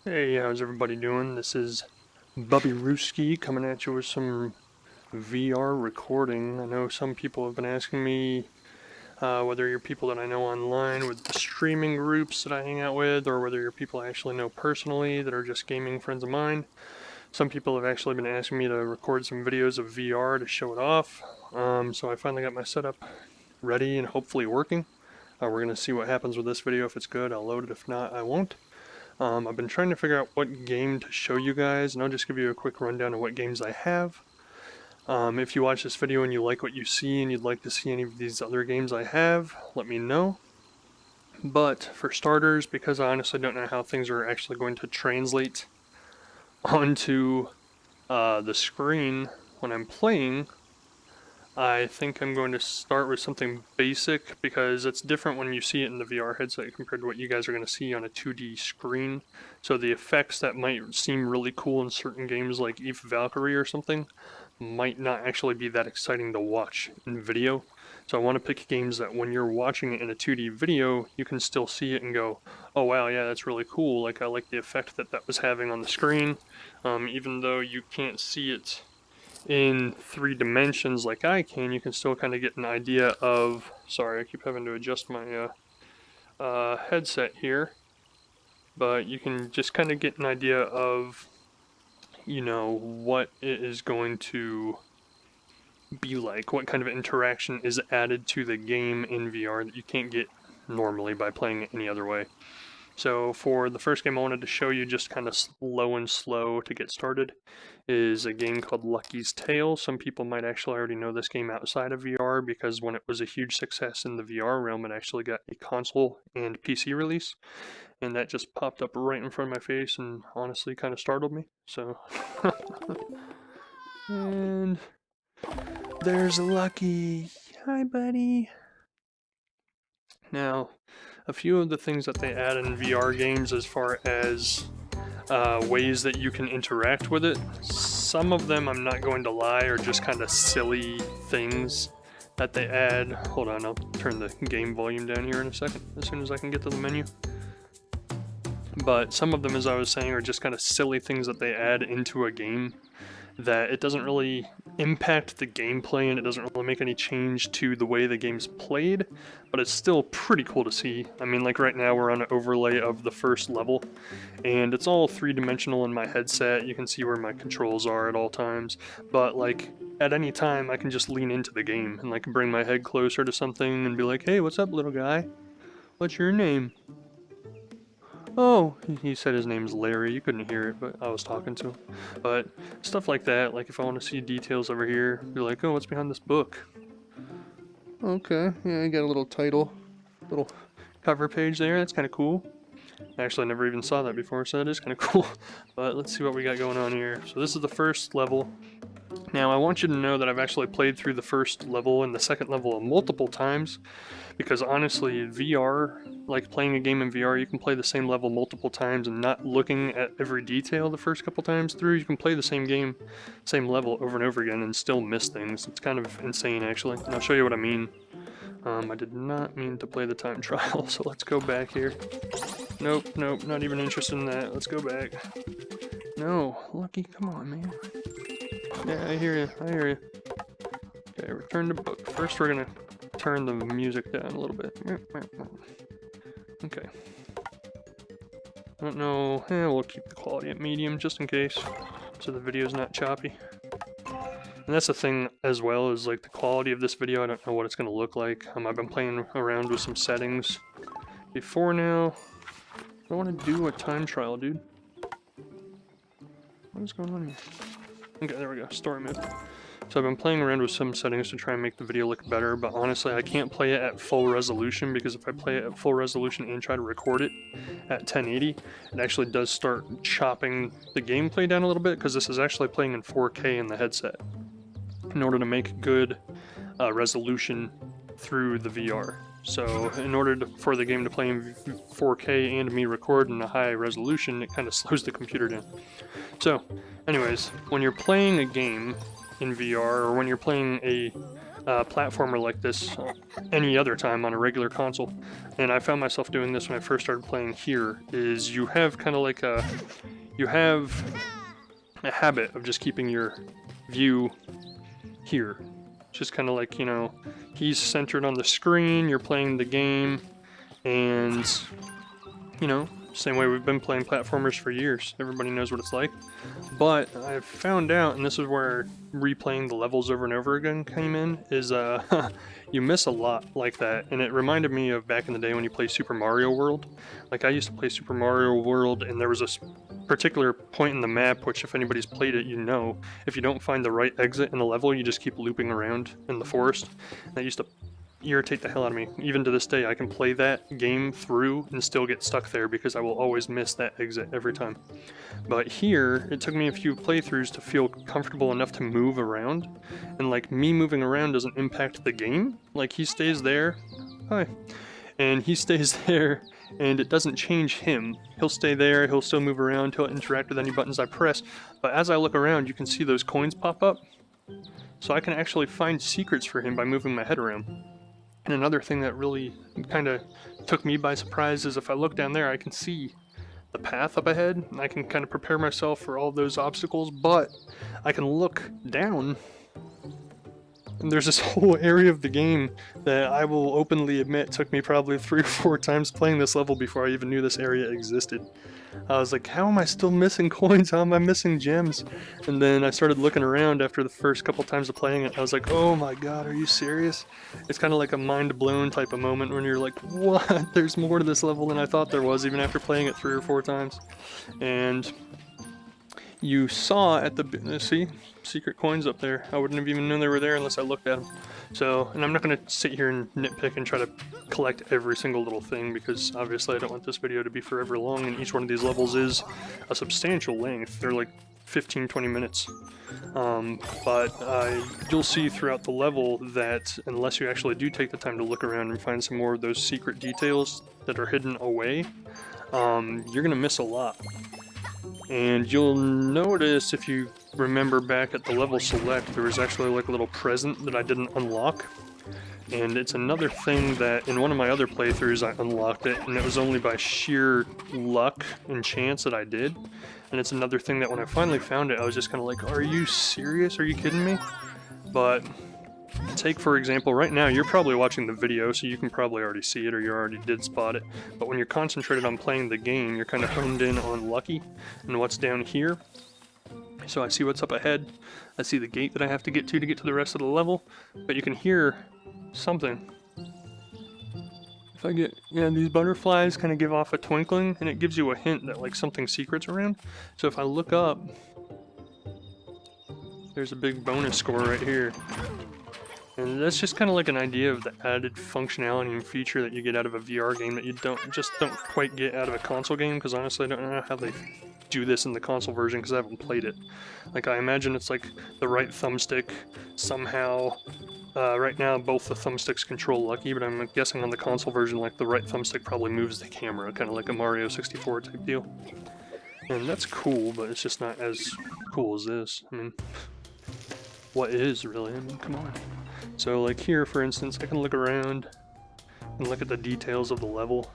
Hey, how's everybody doing? This is Bubby Rooski coming at you with some VR recording. I know some people have been asking me whether you're people that I know online with the streaming groups that I hang out with, or whether you're people I actually know personally that are just gaming friends of mine. Some people have actually been asking me to record some videos of VR to show it off. So I finally got my setup ready and hopefully working. We're going to see what happens with this video. If it's good, I'll load it. If not, I won't. I've been trying to figure out what game to show you guys, and I'll just give you a quick rundown of what games I have. If you watch this video and you like what you see and you'd like to see any of these other games I have, let me know. But for starters, because I honestly don't know how things are actually going to translate onto the screen when I'm playing, I think I'm going to start with something basic because it's different when you see it in the VR headset compared to what you guys are going to see on a 2D screen. So the effects that might seem really cool in certain games like Eve Valkyrie or something might not actually be that exciting to watch in video. So I want to pick games that when you're watching it in a 2D video, you can still see it and go, oh wow, yeah, that's really cool. Like I like the effect that that was having on the screen, even though you can't see it in 3 dimensions like I can still kind of get an idea of, sorry, I keep having to adjust my headset here, but you can just kind of get an idea of, what it is going to be like, what kind of interaction is added to the game in VR that you can't get normally by playing it any other way. So for the first game I wanted to show you, just kind of slow to get started, is a game called Lucky's Tale. Some people might actually already know this game outside of VR because when it was a huge success in the VR realm, it actually got a console and PC release, and that just popped up right in front of my face and honestly kind of startled me. So, and there's Lucky. Hi, buddy. Now, a few of the things that they add in VR games as far as ways that you can interact with it. Some of them, I'm not going to lie, are just kind of silly things that they add. Hold on, I'll turn the game volume down here in a second, as soon as I can get to the menu. But some of them, as I was saying, are just kind of silly things that they add into a game that it doesn't really impact the gameplay and it doesn't really make any change to the way the game's played, but it's still pretty cool to see. I mean, like right now we're on an overlay of the first level, and it's all 3-dimensional in my headset. You can see where my controls are at all times, but like at any time I can just lean into the game and like bring my head closer to something and be like, hey, what's up, little guy? What's your name? Oh, he said his name's Larry. You couldn't hear it, but I was talking to him. But stuff like that, like if I want to see details over here, be like, oh, what's behind this book? Okay, yeah, you got a little title, little cover page there. That's kind of cool. Actually, I never even saw that before, so that is kind of cool. But let's see what we got going on here. So this is the first level. Now, I want you to know that I've actually played through the first level and the second level multiple times, because honestly, VR, like playing a game in VR, you can play the same level multiple times and not looking at every detail the first couple times through. You can play the same game, same level over and over again and still miss things. It's kind of insane, actually, and I'll show you what I mean. I did not mean to play the time trial, so let's go back here. Nope, not even interested in that. Let's go back. No, Lucky, come on, man. Yeah, I hear you. Okay, return to book. First, we're gonna turn the music down a little bit. Okay. I don't know. We'll keep the quality at medium just in case, so the video's not choppy. And that's the thing as well, is like the quality of this video. I don't know what it's gonna look like. I've been playing around with some settings before now. I want to do a time trial, dude. What is going on here? Okay, there we go. Story mode. So I've been playing around with some settings to try and make the video look better, but honestly I can't play it at full resolution, because if I play it at full resolution and try to record it at 1080, it actually does start chopping the gameplay down a little bit, because this is actually playing in 4K in the headset in order to make good resolution through the VR. So in order for the game to play in 4K and me record in a high resolution, it kind of slows the computer down. So anyways, when you're playing a game in VR, or when you're playing a platformer like this any other time on a regular console. And I found myself doing this when I first started playing here, is you have kind of like you have a habit of just keeping your view here. Just kind of like, you know, he's centered on the screen, you're playing the game, and, you know, same way we've been playing platformers for years. Everybody knows what it's like. But I found out, and this is where replaying the levels over and over again came in, is you miss a lot like that. And it reminded me of back in the day when you play Super Mario World. Like, I used to play Super Mario World, and there was a particular point in the map, which if anybody's played it, you know, if you don't find the right exit in the level, you just keep looping around in the forest. That used to irritate the hell out of me. Even to this day, I can play that game through and still get stuck there because I will always miss that exit every time. But here, it took me a few playthroughs to feel comfortable enough to move around, and like, me moving around doesn't impact the game. Like, he stays there, hi, and he stays there, and it doesn't change him. He'll stay there, he'll still move around, he'll interact with any buttons I press, but as I look around, you can see those coins pop up, so I can actually find secrets for him by moving my head around. And another thing that really kind of took me by surprise is if I look down there, I can see the path up ahead, and I can kind of prepare myself for all those obstacles, but I can look down, and there's this whole area of the game that I will openly admit took me probably 3 or 4 times playing this level before I even knew this area existed. I was like, how am I still missing coins? How am I missing gems? And then I started looking around after the first couple times of playing it. I was like, oh my god, are you serious? It's kind of like a mind blown type of moment when you're like, what? There's more to this level than I thought there was, even after playing it 3 or 4 times. And you saw at the, see, secret coins up there. I wouldn't have even known they were there unless I looked at them. So, and I'm not going to sit here and nitpick and try to collect every single little thing, because obviously I don't want this video to be forever long, and each one of these levels is a substantial length. They're like 15-20 minutes. But you'll see throughout the level that unless you actually do take the time to look around and find some more of those secret details that are hidden away, you're going to miss a lot. And you'll notice, if you remember back at the level select, there was actually like a little present that I didn't unlock. And it's another thing that in one of my other playthroughs I unlocked it, and it was only by sheer luck and chance that I did. And it's another thing that when I finally found it, I was just kind of like, are you serious? Are you kidding me? But take, for example, right now you're probably watching the video, so you can probably already see it, or you already did spot it. But when you're concentrated on playing the game, you're kind of honed in on Lucky and what's down here. So I see what's up ahead. I see the gate that I have to get to the rest of the level. But you can hear something. If I get, yeah, these butterflies kind of give off a twinkling, and it gives you a hint that like something secret's around. So if I look up, there's a big bonus score right here. And that's just kind of like an idea of the added functionality and feature that you get out of a VR game that you don't quite get out of a console game, because honestly I don't know how they do this in the console version because I haven't played it. Like, I imagine it's like the right thumbstick somehow. Right now both the thumbsticks control Lucky, but I'm guessing on the console version like the right thumbstick probably moves the camera, kind of like a Mario 64 type deal. And that's cool, but it's just not as cool as this. I mean, what is really? I mean, come on. So like here, for instance, I can look around and look at the details of the level.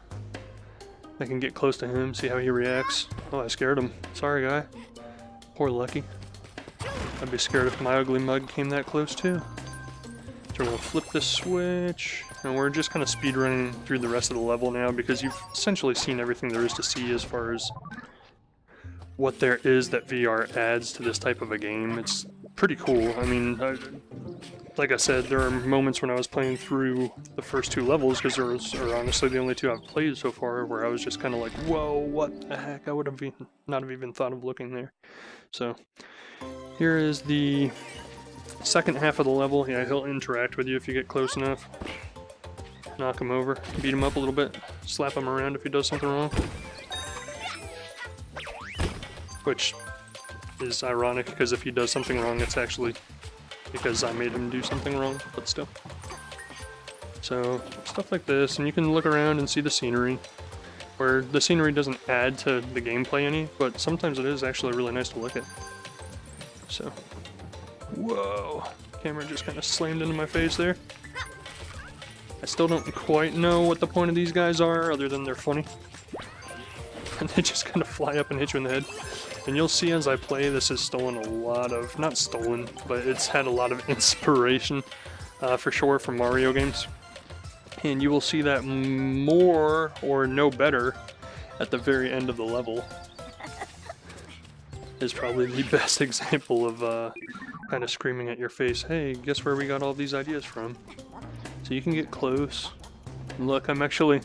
I can get close to him, see how he reacts. Oh, I scared him. Sorry, guy. Poor Lucky. I'd be scared if my ugly mug came that close too. So we're gonna flip this switch, and we're just kind of speedrunning through the rest of the level now, because you've essentially seen everything there is to see as far as what there is that VR adds to this type of a game. It's pretty cool. I mean, like I said, there are moments when I was playing through the first 2 levels, because those are honestly the only 2 I've played so far, where I was just kind of like, whoa, what the heck? I would have not have even thought of looking there. So here is the second half of the level. Yeah, he'll interact with you if you get close enough. Knock him over, beat him up a little bit, slap him around if he does something wrong. Which is ironic, because if he does something wrong, it's actually because I made him do something wrong, but still. So, stuff like this, and you can look around and see the scenery, where the scenery doesn't add to the gameplay any, but sometimes it is actually really nice to look at. So, whoa. Camera just kind of slammed into my face there. I still don't quite know what the point of these guys are, other than they're funny. And they just kind of fly up and hit you in the head. And you'll see as I play, this has stolen a lot of, not stolen, but it's had a lot of inspiration, for sure, from Mario games. And you will see that more or no better at the very end of the level. Is probably the best example of kind of screaming at your face, hey, guess where we got all these ideas from? So you can get close. And look, I'm actually,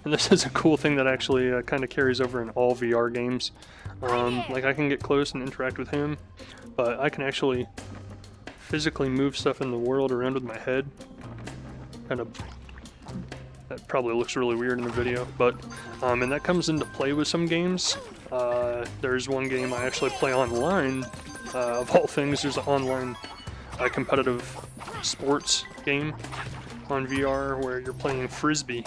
and this is a cool thing that actually kind of carries over in all VR games. Like I can get close and interact with him, but I can actually physically move stuff in the world around with my head. Kind of, that probably looks really weird in the video, but, and that comes into play with some games. There's one game I actually play online, of all things. There's an online competitive sports game on VR where you're playing Frisbee,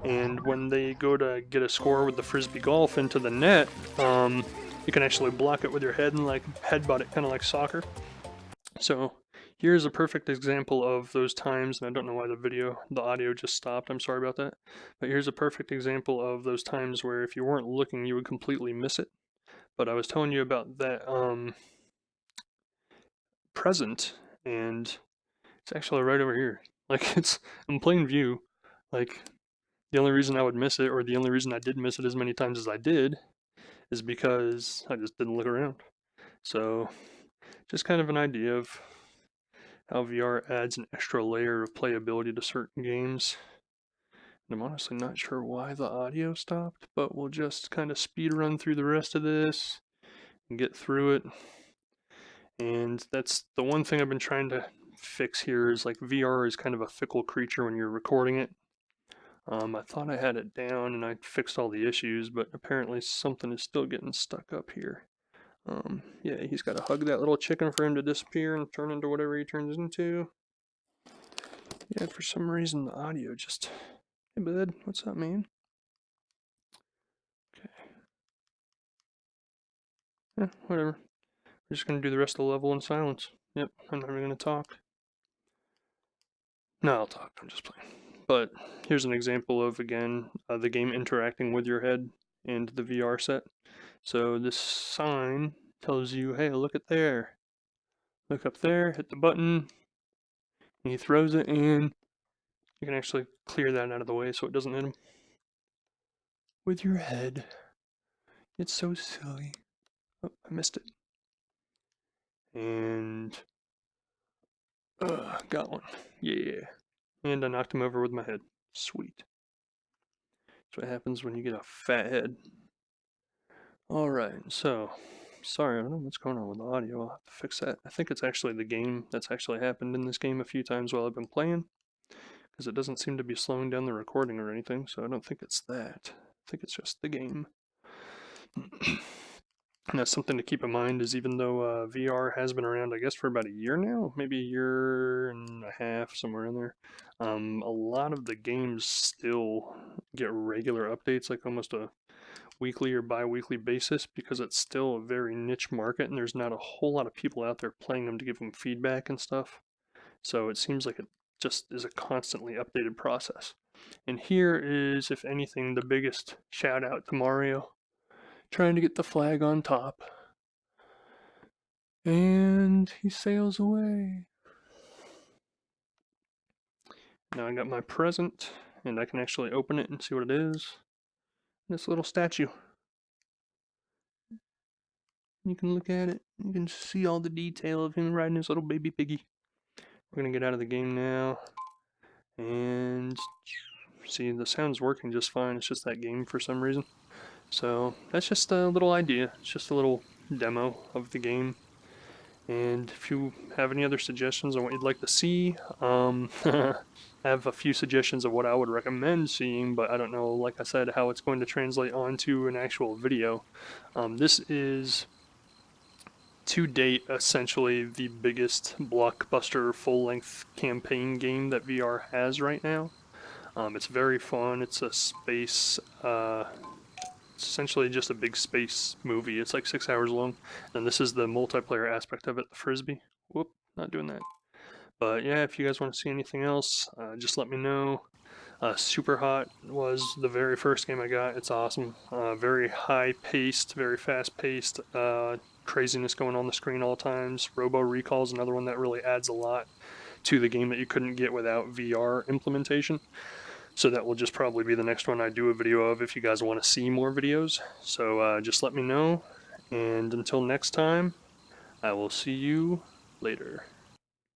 and when they go to get a score with the Frisbee golf into the net, you can actually block it with your head and like headbutt it, kind of like soccer. So here's a perfect example of those times, and I don't know why the audio just stopped, I'm sorry about that, but here's a perfect example of those times where if you weren't looking you would completely miss it. But I was telling you about that present, and it's actually right over here. Like, it's in plain view. Like, the only reason I would miss it, or the only reason I did miss it as many times as I did, is because I just didn't look around. So, just kind of an idea of how VR adds an extra layer of playability to certain games. And I'm honestly not sure why the audio stopped, but we'll just kind of speed run through the rest of this and get through it. And that's the one thing I've been trying to fix here, is like VR is kind of a fickle creature when you're recording it. I thought I had it down and I fixed all the issues, but apparently something is still getting stuck up here. Yeah, he's got to hug that little chicken for him to disappear and turn into whatever he turns into. Yeah, for some reason the audio just... Hey bud, what's up, man? Okay. Yeah, whatever. We're just gonna do the rest of the level in silence. Yep, I'm not even gonna talk. No, I'll talk, I'm just playing. But here's an example of, again, the game interacting with your head and the VR set. So this sign tells you, hey, look at there. Look up there, hit the button, and he throws it in. You can actually clear that out of the way so it doesn't hit him. With your head. It's so silly. Oh, I missed it. And... got one. Yeah. And I knocked him over with my head. Sweet. That's what happens when you get a fat head. Alright, so... Sorry, I don't know what's going on with the audio. I'll have to fix that. I think it's actually the game that's actually happened in this game a few times while I've been playing, because it doesn't seem to be slowing down the recording or anything, so I don't think it's that. I think it's just the game. And that's something to keep in mind, is even though VR has been around, I guess, for about a year now, maybe a year and a half, somewhere in there, a lot of the games still get regular updates, like almost a weekly or bi-weekly basis, because it's still a very niche market and there's not a whole lot of people out there playing them to give them feedback and stuff. So it seems like it just is a constantly updated process. And here is, if anything, the biggest shout out to Mario, trying to get the flag on top. And he sails away. Now I got my present, and I can actually open it and see what it is. This little statue. You can look at it. You can see all the detail of him riding his little baby piggy. We're gonna get out of the game now. And see, the sound's working just fine. It's just that game for some reason. So that's just a little idea. It's just a little demo of the game. And if you have any other suggestions on what you'd like to see, I have a few suggestions of what I would recommend seeing, but I don't know, like I said, how it's going to translate onto an actual video. This is, to date, essentially the biggest blockbuster full-length campaign game that VR has right now. It's very fun. It's a space, it's essentially just a big space movie. It's like 6 hours long, and this is the multiplayer aspect of it, the Frisbee. Whoop, not doing that. But yeah, if you guys want to see anything else, just let me know. Super Hot was the very first game I got. It's awesome. Very high paced, very fast paced. Craziness going on the screen all times. Robo Recall is another one that really adds a lot to the game that you couldn't get without VR implementation. So that will just probably be the next one I do a video of if you guys want to see more videos. So just let me know. And until next time, I will see you later.